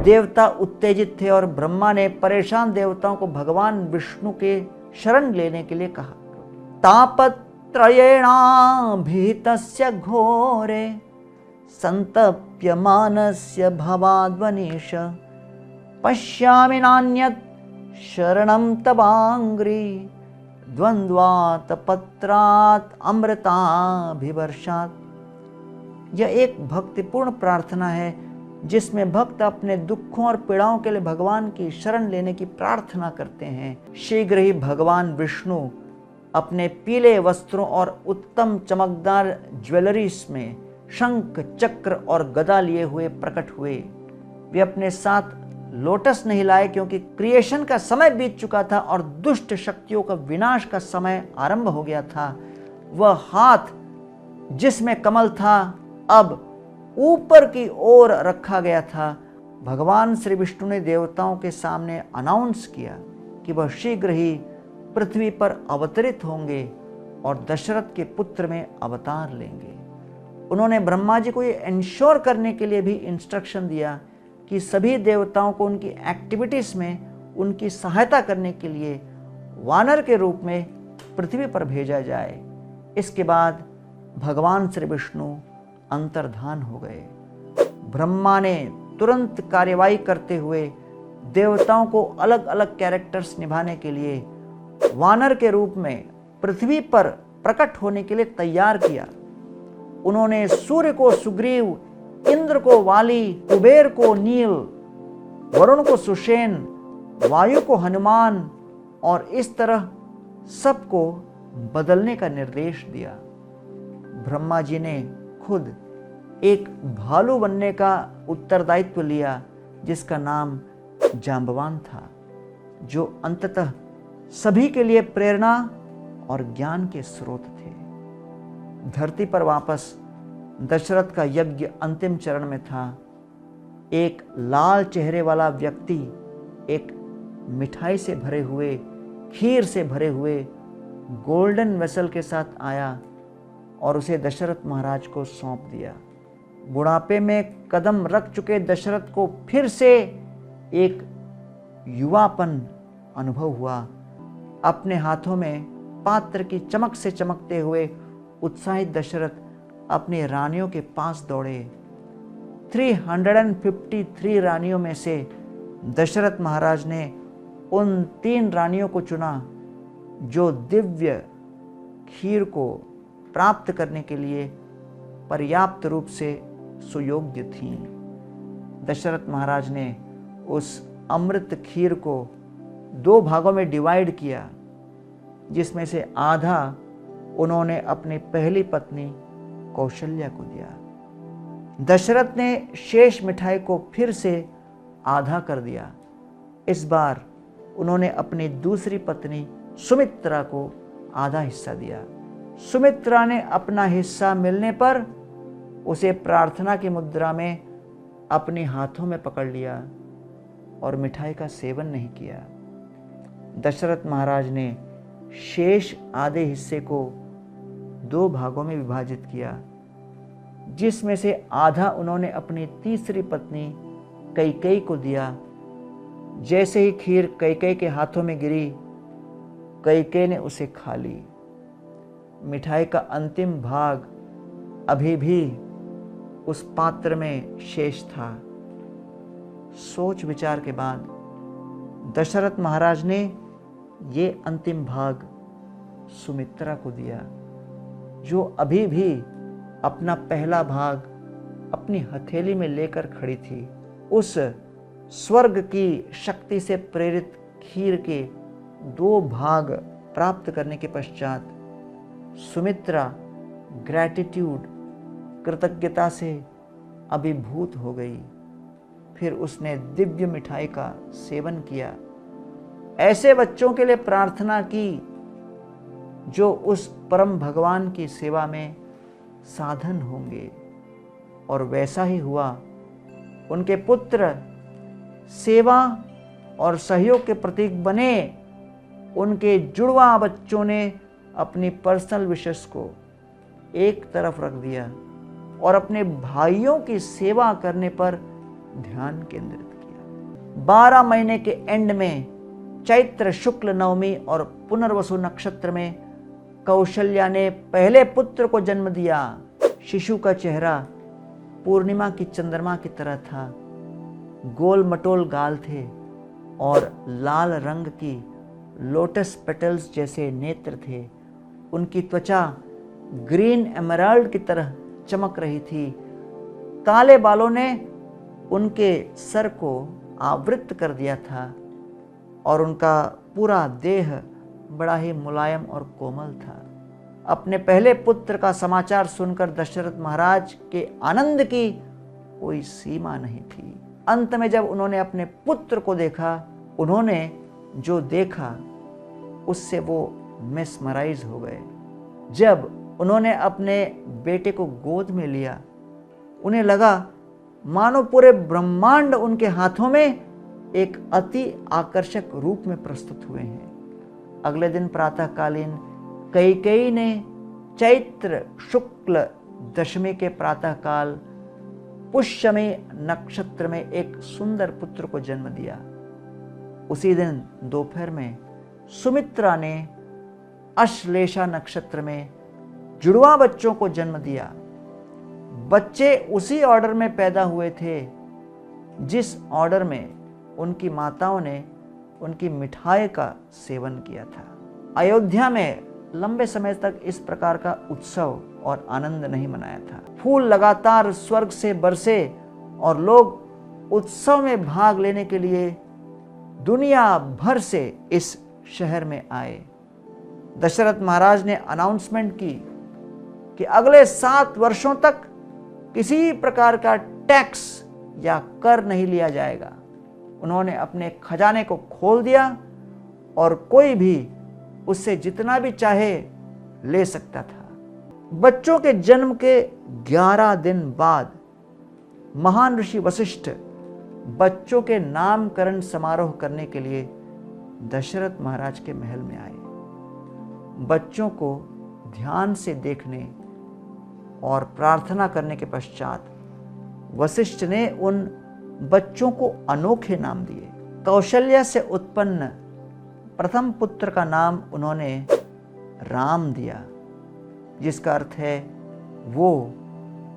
देवता उत्तेजित थे और ब्रह्मा ने परेशान देवताओं को भगवान विष्णु के शरण लेने के लिए कहा। तापत्रयेणाभीतस्य घोरे संतप्यमानस्य भवाद्वनीश पश्यामि नान्यत् शरणं तवांग्री द्वंद्वात् पत्रात् अमृताभिवर्षात्। यह एक भक्तिपूर्ण प्रार्थना है जिसमें भक्त अपने दुखों और पीड़ाओं के लिए भगवान की शरण लेने की प्रार्थना करते हैं। शीघ्र ही भगवान विष्णु अपने पीले वस्त्रों और उत्तम चमकदार ज्वेलरीज में शंख, चक्र और गदा लिए हुए प्रकट हुए। वे अपने साथ लोटस नहीं लाए क्योंकि क्रिएशन का समय बीत चुका था और दुष्ट शक्तियों का विनाश का समय आरंभ हो गया था। वह हाथ जिसमें कमल था अब ऊपर की ओर रखा गया था। भगवान श्री विष्णु ने देवताओं के सामने अनाउंस किया कि वह शीघ्र ही पृथ्वी पर अवतरित होंगे और दशरथ के पुत्र में अवतार लेंगे। उन्होंने ब्रह्मा जी को ये इंश्योर करने के लिए भी इंस्ट्रक्शन दिया कि सभी देवताओं को उनकी एक्टिविटीज में उनकी सहायता करने के लिए वानर के रूप में पृथ्वी पर भेजा जाए। इसके बाद भगवान श्री विष्णु अंतर्धान हो गए। ब्रह्मा ने तुरंत कार्यवाही करते हुए देवताओं को अलग अलग कैरेक्टर्स निभाने के लिए वानर के रूप में पृथ्वी पर प्रकट होने के लिए तैयार किया। उन्होंने सूर्य को सुग्रीव, इंद्र को वाली, कुबेर को नील, वरुण को सुषेण, वायु को हनुमान और इस तरह सबको बदलने का निर्देश दिया। ब्रह्मा जी ने खुद एक भालू बनने का उत्तरदायित्व लिया जिसका नाम जांबवान था, जो अंततः सभी के लिए प्रेरणा और ज्ञान के स्रोत थे। धरती पर वापस दशरथ का यज्ञ अंतिम चरण में था। एक लाल चेहरे वाला व्यक्ति एक मिठाई से भरे हुए, खीर से भरे हुए गोल्डन वेसल के साथ आया और उसे दशरथ महाराज को सौंप दिया। बुढ़ापे में कदम रख चुके दशरथ को फिर से एक युवापन अनुभव हुआ। अपने हाथों में पात्र की चमक से चमकते हुए उत्साहित दशरथ अपनी रानियों के पास दौड़े। 353 रानियों में से दशरथ महाराज ने उन 3 रानियों को चुना जो दिव्य खीर को प्राप्त करने के लिए पर्याप्त रूप से सुयोग्य थीं। दशरथ महाराज ने उस अमृत खीर को 2 भागों में डिवाइड किया, जिसमें से आधा उन्होंने अपनी पहली पत्नी कौशल्या को दिया। दशरथ ने शेष मिठाई को फिर से आधा कर दिया। इस बार उन्होंने अपनी दूसरी पत्नी सुमित्रा को आधा हिस्सा दिया। सुमित्रा ने अपना हिस्सा मिलने पर उसे प्रार्थना की मुद्रा में अपने हाथों में पकड़ लिया और मिठाई का सेवन नहीं किया। दशरथ महाराज ने शेष आधे हिस्से को 2 भागों में विभाजित किया, जिसमें से आधा उन्होंने अपनी तीसरी पत्नी कैकेयी को दिया। जैसे ही खीर कैकेयी के हाथों में गिरी, कैकेयी ने उसे खा ली। मिठाई का अंतिम भाग अभी भी उस पात्र में शेष था। सोच विचार के बाद दशरथ महाराज ने ये अंतिम भाग सुमित्रा को दिया, जो अभी भी अपना पहला भाग अपनी हथेली में लेकर खड़ी थी। उस स्वर्ग की शक्ति से प्रेरित खीर के 2 भाग प्राप्त करने के पश्चात सुमित्रा ग्रैटिट्यूड, कृतज्ञता से अभिभूत हो गई। फिर उसने दिव्य मिठाई का सेवन किया। ऐसे बच्चों के लिए प्रार्थना की जो उस परम भगवान की सेवा में साधन होंगे, और वैसा ही हुआ। उनके पुत्र सेवा और सहयोग के प्रतीक बने। उनके जुड़वा बच्चों ने अपनी पर्सनल विशेष को एक तरफ रख दिया और अपने भाइयों की सेवा करने पर ध्यान केंद्रित किया। 12 महीने के एंड में चैत्र शुक्ल नवमी और पुनर्वसु नक्षत्र में कौशल्या ने पहले पुत्र को जन्म दिया। शिशु का चेहरा पूर्णिमा की चंद्रमा की तरह था। गोल मटोल गाल थे और लाल रंग की लोटस पेटल्स जैसे नेत्र थे। उनकी त्वचा ग्रीन एमराल्ड की तरह चमक रही थी। काले बालों ने उनके सर को आवृत कर दिया था और उनका पूरा देह बड़ा ही मुलायम और कोमल था। अपने पहले पुत्र का समाचार सुनकर दशरथ महाराज के आनंद की कोई सीमा नहीं थी। अंत में जब उन्होंने अपने पुत्र को देखा, उन्होंने जो देखा उससे वो मेस्मराइज हो गए। जब उन्होंने अपने बेटे को गोद में लिया, उन्हें लगा मानो पूरे ब्रह्मांड उनके हाथों में एक अति आकर्षक रूप में प्रस्तुत हुए हैं। अगले दिन प्रातःकालीन कैकेयी ने चैत्र शुक्ल दशमी के प्रातःकाल पुष्यमी नक्षत्र में एक सुंदर पुत्र को जन्म दिया। उसी दिन दोपहर में सुमित्रा ने अश्लेषा नक्षत्र में जुड़वा बच्चों को जन्म दिया। बच्चे उसी ऑर्डर में पैदा हुए थे जिस ऑर्डर में उनकी माताओं ने उनकी मिठाई का सेवन किया था। अयोध्या में लंबे समय तक इस प्रकार का उत्सव और आनंद नहीं मनाया था। फूल लगातार स्वर्ग से बरसे और लोग उत्सव में भाग लेने के लिए दुनिया भर से इस शहर में आए। दशरथ महाराज ने अनाउंसमेंट की कि अगले 7 वर्षों तक किसी प्रकार का टैक्स या कर नहीं लिया जाएगा। उन्होंने अपने खजाने को खोल दिया और कोई भी उससे जितना भी चाहे ले सकता था। बच्चों के जन्म के 11 दिन बाद महान ऋषि वशिष्ठ बच्चों के नामकरण समारोह करने के लिए दशरथ महाराज के महल में आए। बच्चों को ध्यान से देखने और प्रार्थना करने के पश्चात वशिष्ठ ने उन बच्चों को अनोखे नाम दिए। कौशल्या से उत्पन्न प्रथम पुत्र का नाम उन्होंने राम दिया, जिसका अर्थ है वो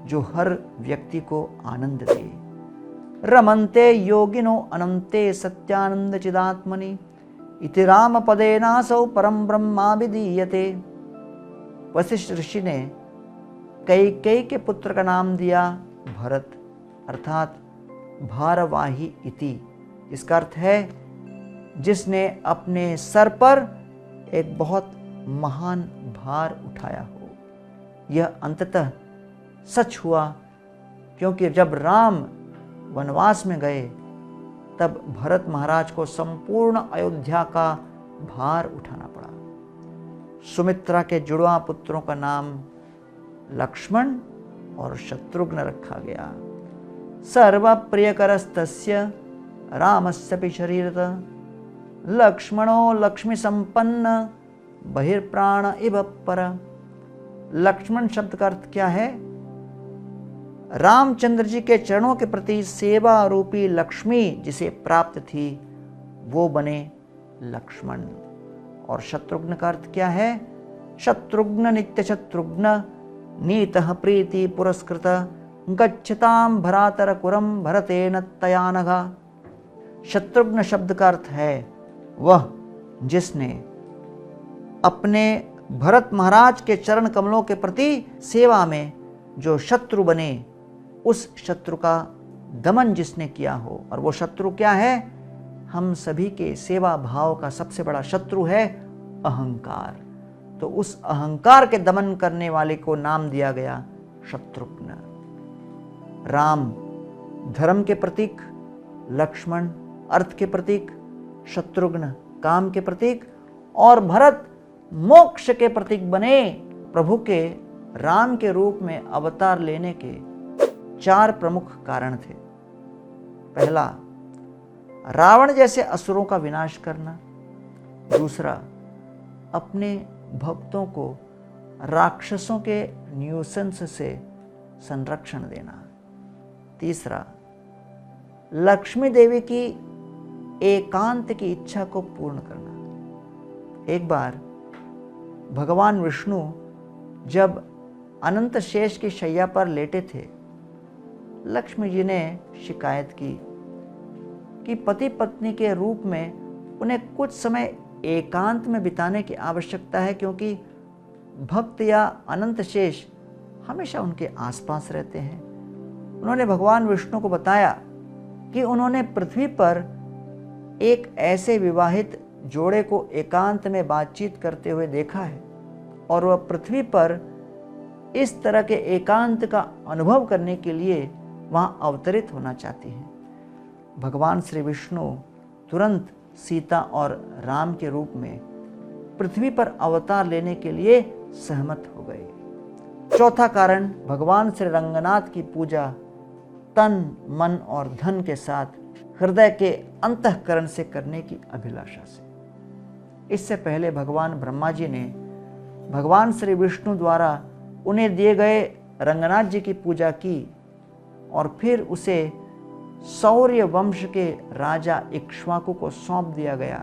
जो हर व्यक्ति को आनंद दे। रमन्ते योगिनो अनंते सत्यानंद चिदात्मनि इति राम पदेनासौ परम ब्रह्मा विधीयते। वशिष्ठ ऋषि ने कैकेयी के पुत्र का नाम दिया भरत, अर्थात भारवाही इति, इसका अर्थ है जिसने अपने सर पर एक बहुत महान भार उठाया हो। यह अंततः सच हुआ, क्योंकि जब राम वनवास में गए तब भरत महाराज को संपूर्ण अयोध्या का भार उठाना पड़ा। सुमित्रा के जुड़वा पुत्रों का नाम लक्ष्मण और शत्रुघ्न रखा गया। सर्व प्रियकरस्तस्य रामस्यपि शरीरतः लक्ष्मणो लक्ष्मी संपन्न बहिर्प्राण इव पर। लक्ष्मण शब्द का अर्थ क्या है? रामचंद्र जी के चरणों के प्रति सेवा रूपी लक्ष्मी जिसे प्राप्त थी वो बने लक्ष्मण। और शत्रुघ्न का अर्थ क्या है? शत्रुघ्न नित्य शत्रुघ्न नीतः प्रीति पुरस्कृत गच्छताम भरातरकुरम भरतेन तया नघा। शत्रुघ्न शब्द का अर्थ है वह जिसने अपने भरत महाराज के चरण कमलों के प्रति सेवा में जो शत्रु बने, उस शत्रु का दमन जिसने किया हो। और वो शत्रु क्या है? हम सभी के सेवा भाव का सबसे बड़ा शत्रु है अहंकार। तो उस अहंकार के दमन करने वाले को नाम दिया गया शत्रुघ्न। राम धर्म के प्रतीक, लक्ष्मण अर्थ के प्रतीक, शत्रुघ्न काम के प्रतीक और भरत मोक्ष के प्रतीक बने। प्रभु के राम के रूप में अवतार लेने के 4 प्रमुख कारण थे। पहला, रावण जैसे असुरों का विनाश करना। दूसरा, अपने भक्तों को राक्षसों के न्यूसेंस से संरक्षण देना। तीसरा, लक्ष्मी देवी की एकांत की इच्छा को पूर्ण करना। एक बार भगवान विष्णु जब अनंत शेष की शैया पर लेटे थे, लक्ष्मी जी ने शिकायत की कि पति पत्नी के रूप में उन्हें कुछ समय एकांत में बिताने की आवश्यकता है, क्योंकि भक्त या अनंत शेष हमेशा उनके आसपास रहते हैं। उन्होंने भगवान विष्णु को बताया कि उन्होंने पृथ्वी पर एक ऐसे विवाहित जोड़े को एकांत में बातचीत करते हुए देखा है और वह पृथ्वी पर इस तरह के एकांत का अनुभव करने के लिए वहां अवतरित होना चाहती हैं। भगवान श्री विष्णु तुरंत सीता और राम के रूप में पृथ्वी पर अवतार लेने के लिए सहमत हो गए। चौथा कारण, भगवान श्री रंगनाथ की पूजा तन मन और धन के साथ हृदय के अंतःकरण से करने की अभिलाषा से। इससे पहले भगवान ब्रह्मा जी ने भगवान श्री विष्णु द्वारा उन्हें दिए गए रंगनाथ जी की पूजा की और फिर उसे सौर्य वंश के राजा इक्ष्वाकु को सौंप दिया गया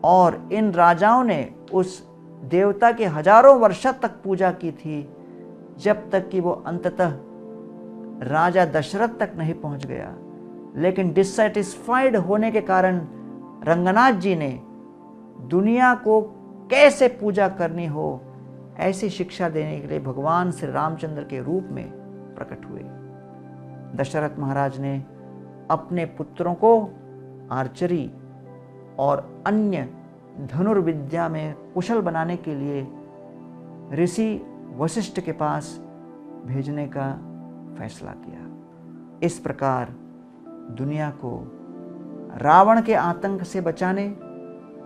और इन राजाओं ने उस देवता की हजारों वर्षों तक पूजा की थी, जब तक कि वो अंततः राजा दशरथ तक नहीं पहुंच गया। लेकिन डिससैटिस्फाइड होने के कारण रंगनाथ जी ने दुनिया को कैसे पूजा करनी हो ऐसी शिक्षा देने के लिए भगवान श्री रामचंद्र के रूप में प्रकट हुए। दशरथ महाराज ने अपने पुत्रों को आर्चरी और अन्य धनुर्विद्या में कुशल बनाने के लिए ऋषि वशिष्ठ के पास भेजने का फैसला किया। इस प्रकार दुनिया को रावण के आतंक से बचाने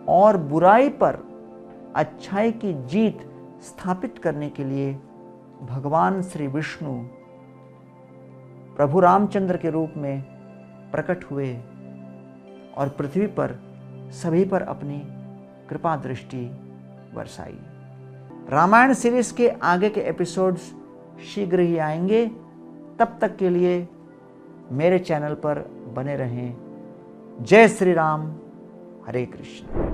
और बुराई पर अच्छाई की जीत स्थापित करने के लिए भगवान श्री विष्णु प्रभु रामचंद्र के रूप में प्रकट हुए और पृथ्वी पर सभी पर अपनी कृपा दृष्टि बरसाई। रामायण सीरीज के आगे के एपिसोड्स शीघ्र ही आएंगे। तब तक के लिए मेरे चैनल पर बने रहें। जय श्री राम, हरे कृष्ण।